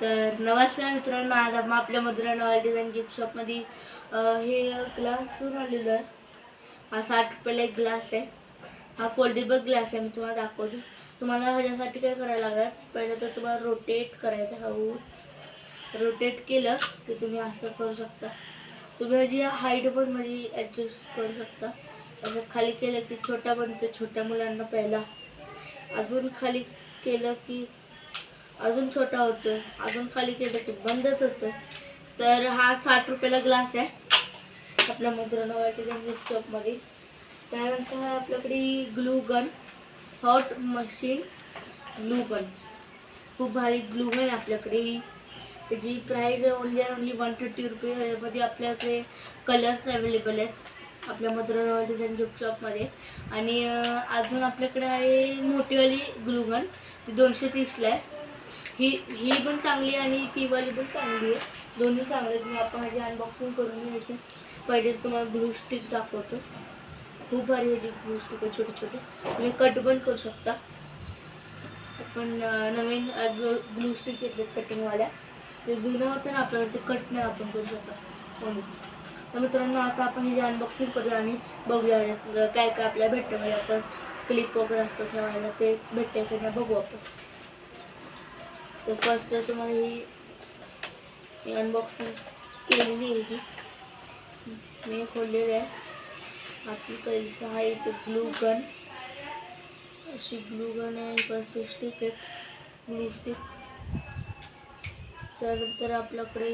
तर नमस्कार मित्रांनो, आज आपण आपल्या मधुरा नॉवेल डिझाईन गिफ्ट शॉपमध्ये हे ग्लास घेऊन आलेलो आहे. हा 60 रुपयाला एक ग्लास आहे. हा फोल्डेबल ग्लास आहे. मी तुम्हाला दाखवतो. तुम्हाला ह्याच्यासाठी काय करायला लागेल, पहिलं तर तुम्हाला रोटेट करायचं. रोटेट केलं की तुम्ही असं करू शकता. तुम्ही ह्याची हाईट पण म्हणजे ॲडजस्ट करू शकता. असं खाली केलं की छोटा बनतो, छोट्या मुलांना पहिला. अजून खाली केलं की अजून छोटा होतोय, अजून खाली केलं की बंदच होतोय. तर हा 60 रुपयाला ग्लास आहे आपल्या मधुरा नॉवेल गिफ्ट शॉपमध्ये. त्यानंतर आपल्याकडे glue gun, hot machine glue gun, खूप भारी ग्लू गन आपल्याकडे. त्याची प्राईस ओनली 130 रुपये. ह्यामध्ये आपल्याकडे कलर्स अवेलेबल आहेत आपल्या मधुरा नॉवेल गिफ्ट शॉपमध्ये. आणि अजून आपल्याकडे आहे मोठीवाली ग्लू गन, ती 230ला आहे. ही पण चांगली आणि ती वाली पण चांगली आहे, दोन्ही चांगले आहेत. मी आपण ह्याची अनबॉक्सिंग करून घ्यायची. पहिले तुम्हाला ग्लू स्टिक दाखवतो. खूप भारी ह्याची ग्लू स्टिक आहे, छोटे छोटे. तुम्ही कट पण करू शकता. आपण नवीन ग्लू स्टिक घेतले कटिंगवाल्या. ते जुनं होतं ना आपल्याला, ते कट नाही आपण करू शकता म्हणून. तर मित्रांनो, आता आपण ह्याची अनबॉक्सिंग करूया आणि बघूया काय काय आपल्याला भेटतं. म्हणजे आता क्लिप वगैरे असतं ठेवायला, ते भेटते की नाही बघू आपण. तर फर्स्ट तुम्हाला ही अनबॉक्सिंग केलेली आहे, जी मी खोललेली आहे. आपली पहिली आहे इथे ग्लू गन. अशी ग्लू गन आहे. फर्स्ट स्टिक आहे, ग्लू स्टिक. त्यानंतर आपल्याकडे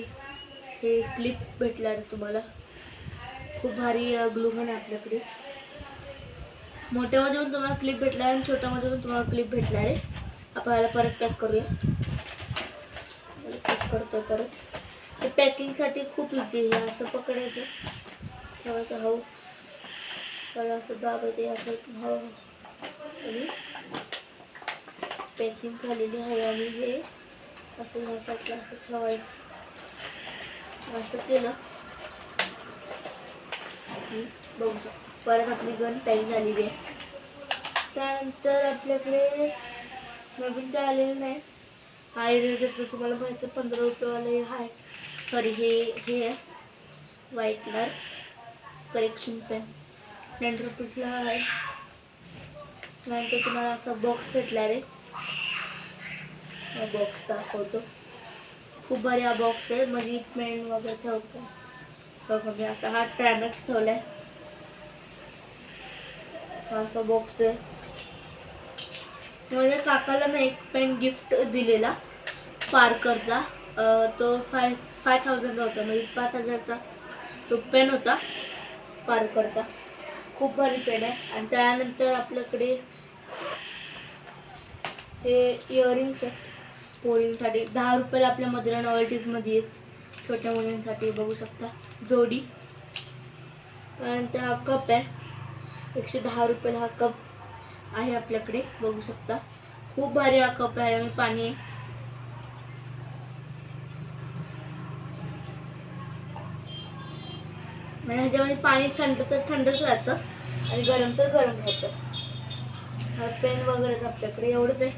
हे क्लिप भेटला आहे तुम्हाला. खूप भारी ग्लू गन आहे आपल्याकडे. मोठ्यामध्ये पण तुम्हाला क्लिप भेटला आहे आणि छोट्यामध्ये पण तुम्हाला क्लिप भेटला आहे. आपण याला परत पॅक करूया. पॅक करतो परत. ते पॅकिंगसाठी खूप इझी आहे. असं पकडायचं, ठेवायचं हळू, त्याला असं दाबायचं, असं हळू आणि पॅकिंग झालेली आहे. आणि हे असं ह्या साईडला असं ठेवायचं. असं केलं की बघू शकतो परत आपली गन पॅक झालेली आहे. त्यानंतर आपल्याकडे नवीन काय आलेलं नाही. हा इरेजर तुम्हाला माहिती आहे 15 रुपयेवाले आहे. सॉरी, हे आहे व्हाईटनर करेक्शन पेन, 10 रुपीजला आहे. त्यानंतर तुम्हाला असा बॉक्स भेटला रे. हा बॉक्स दाखवतो. खूप भारी हा बॉक्स आहे, म्हणजे पेन वगैरे ठेवतो. बघा मी आता हा ट्रॅमॅक्स ठेवलाय. हा असा बॉक्स आहे. माझ्या काकाला ना एक पेन गिफ्ट दिलेला पार्करचा. तो 5000चा होता, म्हणजे 5000चा तो पेन होता पार्करचा. खूप भारी पेन आहे. आणि त्यानंतर आपल्याकडे हे इयरिंग्स आहेत पोरींसाठी. 10 रुपयाला आपल्या मधुरा नॉवेल्टीजमध्ये आहेत छोट्या मुलींसाठी, बघू शकता जोडी. त्यानंतर हा कप आहे, 110 रुपयाला हा कप आहे आपल्याकडे, बघू शकता. खूप भारी हा कप आहे आणि पाणी आहे. आणि ह्याच्यामध्ये पाणी थंड तर थंडच राहतं आणि गरम तर गरम राहतं. हा पेन वगैरे आपल्याकडे एवढंच आहे.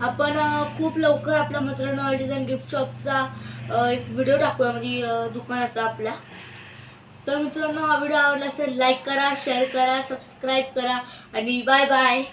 आपण खूप लवकर आपल्या मधुरा नॉवेल डिझाईन गिफ्ट शॉपचा एक व्हिडिओ टाकूया, म्हणजे दुकानाचा आपल्या. तर मित्रांनो, हा व्हिडिओ आवडला असेल लाईक करा, शेअर करा, सबस्क्राईब करा आणि बाय बाय.